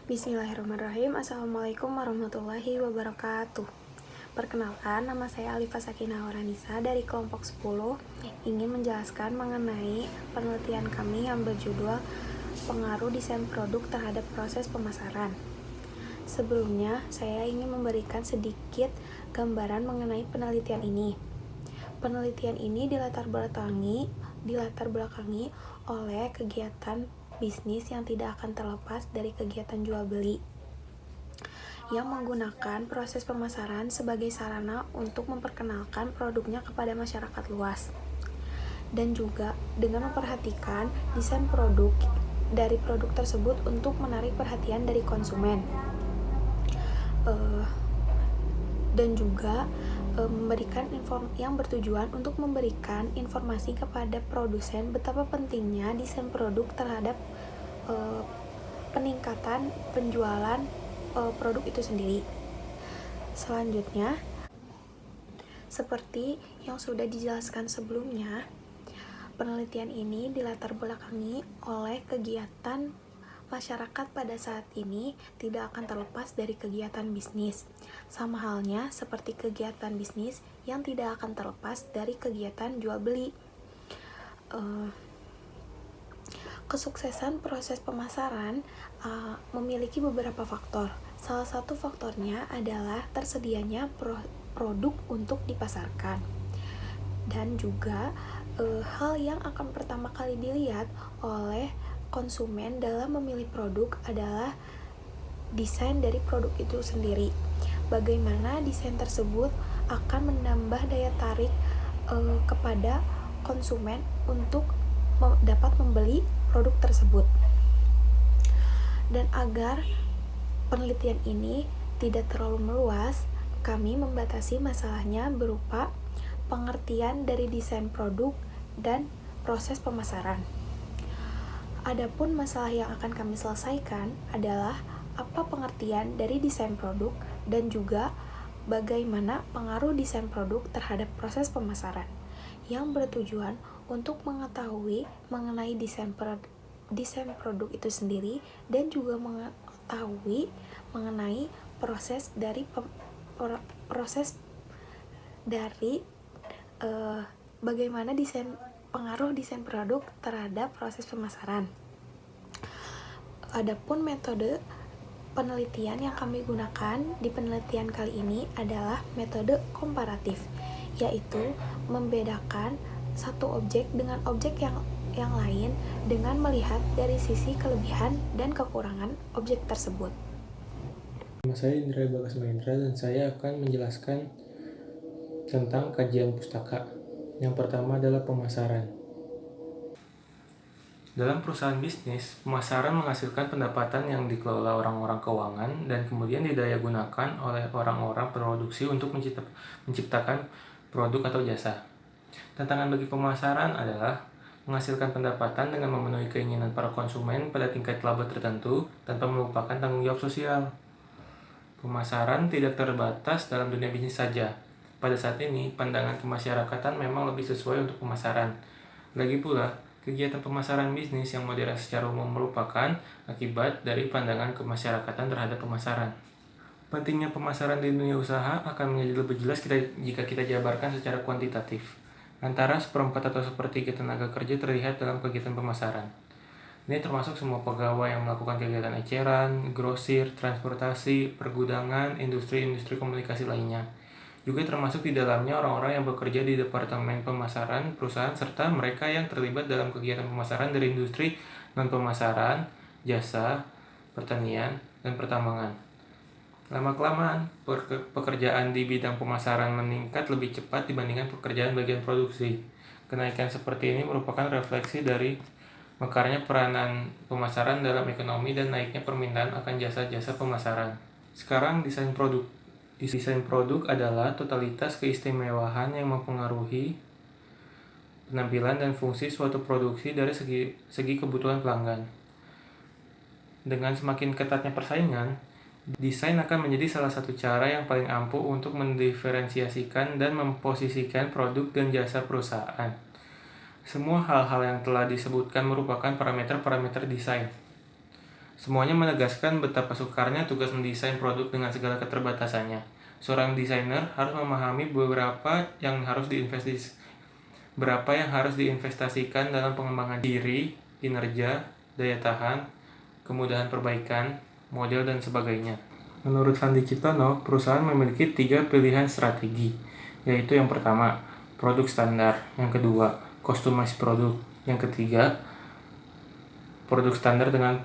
Bismillahirrahmanirrahim. Assalamualaikum warahmatullahi wabarakatuh. Perkenalkan, nama saya Alifah Sakinah Auranisa dari kelompok 10 ingin menjelaskan mengenai penelitian kami yang berjudul Pengaruh Desain Produk Terhadap Proses Pemasaran. Sebelumnya, saya ingin memberikan sedikit gambaran mengenai penelitian ini. Penelitian ini dilatar belakangi oleh kegiatan bisnis yang tidak akan terlepas dari kegiatan jual beli yang menggunakan proses pemasaran sebagai sarana untuk memperkenalkan produknya kepada masyarakat luas, dan juga dengan memperhatikan desain produk dari produk tersebut untuk menarik perhatian dari konsumen, dan juga yang bertujuan untuk memberikan informasi kepada produsen betapa pentingnya desain produk terhadap peningkatan penjualan produk itu sendiri. Selanjutnya, seperti yang sudah dijelaskan sebelumnya, penelitian ini dilatar belakangi oleh kegiatan masyarakat pada saat ini tidak akan terlepas dari kegiatan bisnis. Sama halnya seperti kegiatan bisnis yang tidak akan terlepas dari kegiatan jual beli. Kesuksesan proses pemasaran memiliki beberapa faktor. Salah satu faktornya adalah tersedianya produk untuk dipasarkan. Dan juga hal yang akan pertama kali dilihat oleh konsumen dalam memilih produk adalah desain dari produk itu sendiri. Bagaimana desain tersebut akan menambah daya tarik kepada konsumen untuk dapat membeli produk tersebut. Dan agar penelitian ini tidak terlalu meluas, kami membatasi masalahnya berupa pengertian dari desain produk dan proses pemasaran. Adapun masalah yang akan kami selesaikan adalah apa pengertian dari desain produk dan juga bagaimana pengaruh desain produk terhadap proses pemasaran, yang bertujuan untuk mengetahui mengenai desain produk itu sendiri dan juga mengetahui mengenai proses dari bagaimana pengaruh desain produk terhadap proses pemasaran. Adapun metode penelitian yang kami gunakan di penelitian kali ini adalah metode komparatif, yaitu membedakan satu objek dengan objek yang lain dengan melihat dari sisi kelebihan dan kekurangan objek tersebut. Nama saya Indra Bagas Mahendra dan saya akan menjelaskan tentang kajian pustaka. Yang pertama adalah pemasaran. Dalam perusahaan bisnis, pemasaran menghasilkan pendapatan yang dikelola orang-orang keuangan dan kemudian didayagunakan oleh orang-orang produksi untuk menciptakan produk atau jasa. Tantangan bagi pemasaran adalah menghasilkan pendapatan dengan memenuhi keinginan para konsumen pada tingkat laba tertentu tanpa melupakan tanggung jawab sosial. Pemasaran tidak terbatas dalam dunia bisnis saja. Pada saat ini, pandangan kemasyarakatan memang lebih sesuai untuk pemasaran. Lagi pula, kegiatan pemasaran bisnis yang modern secara umum merupakan akibat dari pandangan kemasyarakatan terhadap pemasaran. Pentingnya pemasaran di dunia usaha akan menjadi lebih jelas jika kita jabarkan secara kuantitatif. Antara 1/4 atau 1/3 tenaga kerja terlihat dalam kegiatan pemasaran. Ini termasuk semua pegawai yang melakukan kegiatan eceran, grosir, transportasi, pergudangan, industri komunikasi lainnya. Juga termasuk di dalamnya orang-orang yang bekerja di departemen pemasaran perusahaan serta mereka yang terlibat dalam kegiatan pemasaran dari industri non-pemasaran, jasa, pertanian, dan pertambangan. Lama-kelamaan, pekerjaan di bidang pemasaran meningkat lebih cepat dibandingkan pekerjaan bagian produksi. Kenaikan seperti ini merupakan refleksi dari mekarnya peranan pemasaran dalam ekonomi dan naiknya permintaan akan jasa-jasa pemasaran. Sekarang desain produk. Desain produk adalah totalitas keistimewaan yang mempengaruhi penampilan dan fungsi suatu produksi dari segi kebutuhan pelanggan. Dengan semakin ketatnya persaingan, desain akan menjadi salah satu cara yang paling ampuh untuk mendiferensiasikan dan memposisikan produk dan jasa perusahaan. Semua hal-hal yang telah disebutkan merupakan parameter-parameter desain. Semuanya menegaskan betapa sukarnya tugas mendesain produk dengan segala keterbatasannya. Seorang desainer harus memahami berapa yang harus diinvestasikan dalam pengembangan diri, kinerja, daya tahan, kemudahan perbaikan, model, dan sebagainya. Menurut Fandi Ciptono, perusahaan memiliki 3 pilihan strategi, yaitu yang pertama, produk standar, yang kedua, customized produk, yang ketiga, produk standar dengan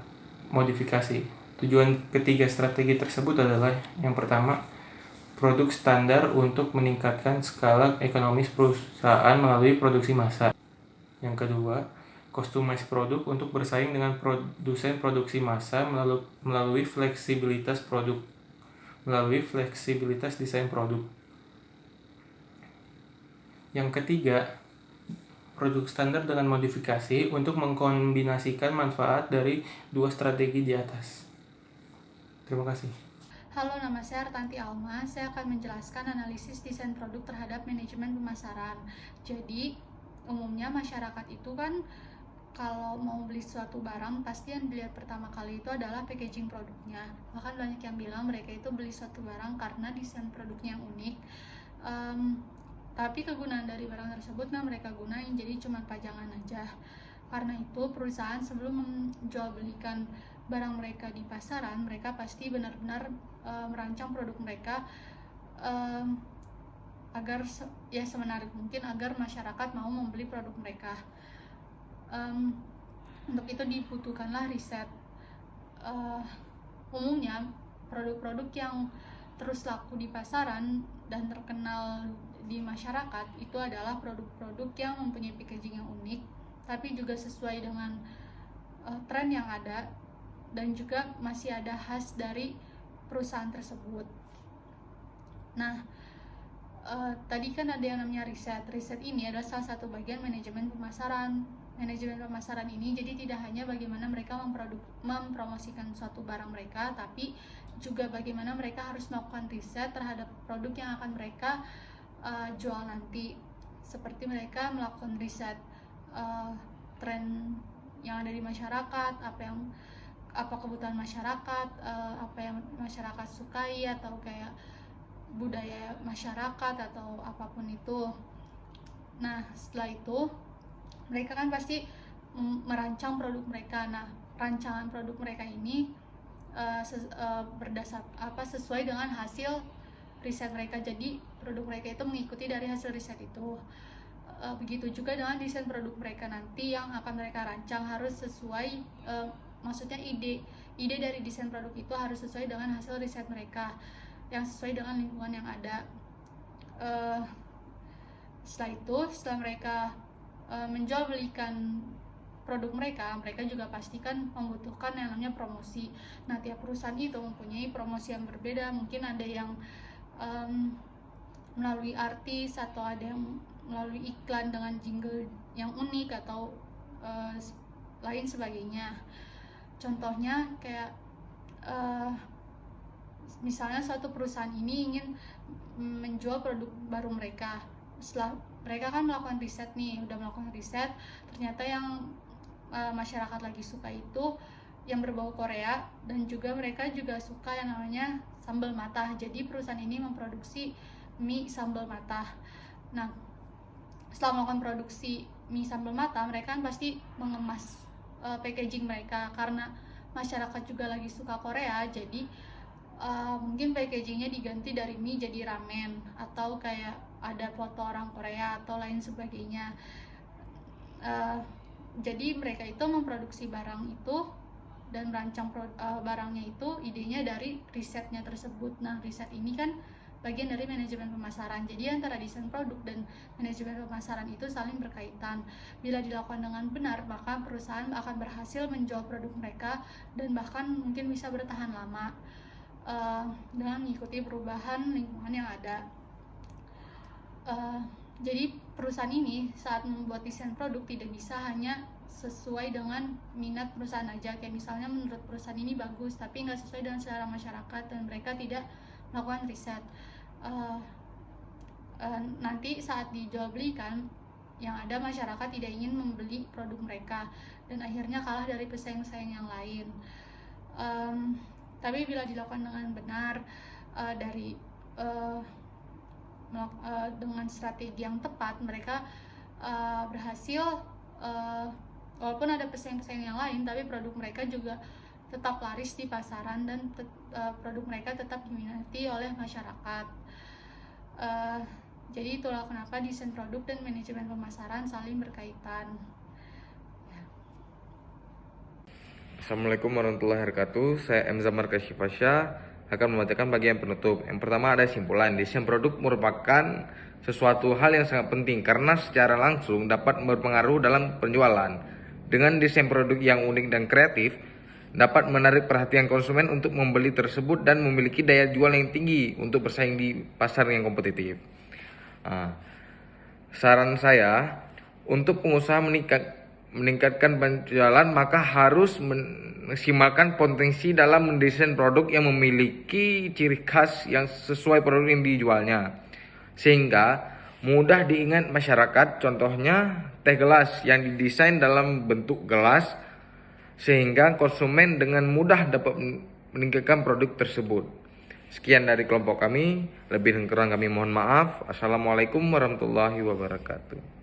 modifikasi. Tujuan ketiga strategi tersebut adalah yang pertama, produk standar untuk meningkatkan skala ekonomis perusahaan melalui produksi massal. Yang kedua, customized produk untuk bersaing dengan produsen produksi massal melalui fleksibilitas desain produk. Yang ketiga, produk standar dengan modifikasi untuk mengkombinasikan manfaat dari dua strategi di atas. Terima kasih. Halo, nama saya Artanti Alma. Saya akan menjelaskan analisis desain produk terhadap manajemen pemasaran. Jadi, umumnya masyarakat itu kan kalau mau beli suatu barang, pasti yang dilihat pertama kali itu adalah packaging produknya. Bahkan banyak yang bilang mereka itu beli suatu barang karena desain produknya yang unik. Tapi kegunaan dari barang tersebut mereka gunain, jadi cuma pajangan aja. Karena itu perusahaan sebelum menjual belikan barang mereka di pasaran, mereka pasti benar-benar merancang produk mereka agar semenarik mungkin agar masyarakat mau membeli produk mereka. Untuk itu dibutuhkanlah riset. Umumnya produk-produk yang terus laku di pasaran dan terkenal di masyarakat itu adalah produk-produk yang mempunyai packaging yang unik, tapi juga sesuai dengan tren yang ada dan juga masih ada khas dari perusahaan tersebut. Nah, tadi kan ada yang namanya riset. Riset ini adalah salah satu bagian manajemen pemasaran. Manajemen pemasaran ini jadi tidak hanya bagaimana mereka mempromosikan suatu barang mereka, tapi juga bagaimana mereka harus melakukan riset terhadap produk yang akan mereka jual nanti. Seperti mereka melakukan riset tren yang ada di masyarakat, apa kebutuhan masyarakat, apa yang masyarakat sukai, atau kayak budaya masyarakat atau apapun itu. Nah, setelah itu mereka kan pasti merancang produk mereka. Nah, rancangan produk mereka ini sesuai dengan hasil riset mereka. Jadi produk mereka itu mengikuti dari hasil riset itu. Begitu juga dengan desain produk mereka nanti yang akan mereka rancang harus sesuai, maksudnya ide dari desain produk itu harus sesuai dengan hasil riset mereka, yang sesuai dengan lingkungan yang ada. Setelah mereka menjual belikan produk mereka juga pastikan membutuhkan yang namanya promosi. Nah, tiap perusahaan itu mempunyai promosi yang berbeda. Mungkin ada yang melalui artis, atau ada yang melalui iklan dengan jingle yang unik, atau lain sebagainya. Contohnya kayak misalnya suatu perusahaan ini ingin menjual produk baru mereka. Setelah mereka kan melakukan riset ternyata yang masyarakat lagi suka itu yang berbau Korea, dan juga mereka juga suka yang namanya sambal matah. Jadi perusahaan ini memproduksi mie sambal matah. Nah, setelah melakukan produksi mie sambal matah, mereka kan pasti mengemas packaging mereka karena masyarakat juga lagi suka Korea. Jadi mungkin packagingnya diganti dari mie jadi ramen, atau kayak ada foto orang Korea atau lain sebagainya. Jadi mereka itu memproduksi barang itu dan merancang barangnya itu, idenya dari risetnya tersebut. Nah, riset ini kan bagian dari manajemen pemasaran. Jadi antara desain produk dan manajemen pemasaran itu saling berkaitan. Bila dilakukan dengan benar, maka perusahaan akan berhasil menjual produk mereka dan bahkan mungkin bisa bertahan lama dengan mengikuti perubahan lingkungan yang ada. Jadi perusahaan ini saat membuat desain produk tidak bisa hanya sesuai dengan minat perusahaan aja. Kayak misalnya menurut perusahaan ini bagus, tapi nggak sesuai dengan selera masyarakat dan mereka tidak melakukan riset. Nanti saat dijual belikan, yang ada masyarakat tidak ingin membeli produk mereka dan akhirnya kalah dari pesaing-pesaing yang lain. Tapi bila dilakukan dengan benar, dengan strategi yang tepat, mereka berhasil, walaupun ada pesaing-pesaing yang lain, tapi produk mereka juga tetap laris di pasaran dan produk mereka tetap diminati oleh masyarakat. Jadi itulah kenapa desain produk dan manajemen pemasaran saling berkaitan. Assalamualaikum warahmatullahi wabarakatuh. Saya M. Zamar Kasyifasya akan membacakan bagian penutup. Yang pertama ada simpulan. Desain produk merupakan sesuatu hal yang sangat penting karena secara langsung dapat berpengaruh dalam penjualan. Dengan desain produk yang unik dan kreatif, dapat menarik perhatian konsumen untuk membeli tersebut dan memiliki daya jual yang tinggi untuk bersaing di pasar yang kompetitif. Saran saya, untuk pengusaha meningkatkan penjualan, maka harus maksimalkan potensi dalam mendesain produk yang memiliki ciri khas yang sesuai produk yang dijualnya, sehingga mudah diingat masyarakat. Contohnya teh gelas yang didesain dalam bentuk gelas, sehingga konsumen dengan mudah dapat meningkatkan produk tersebut. Sekian dari kelompok kami, lebih dan kurang kami mohon maaf. Assalamualaikum warahmatullahi wabarakatuh.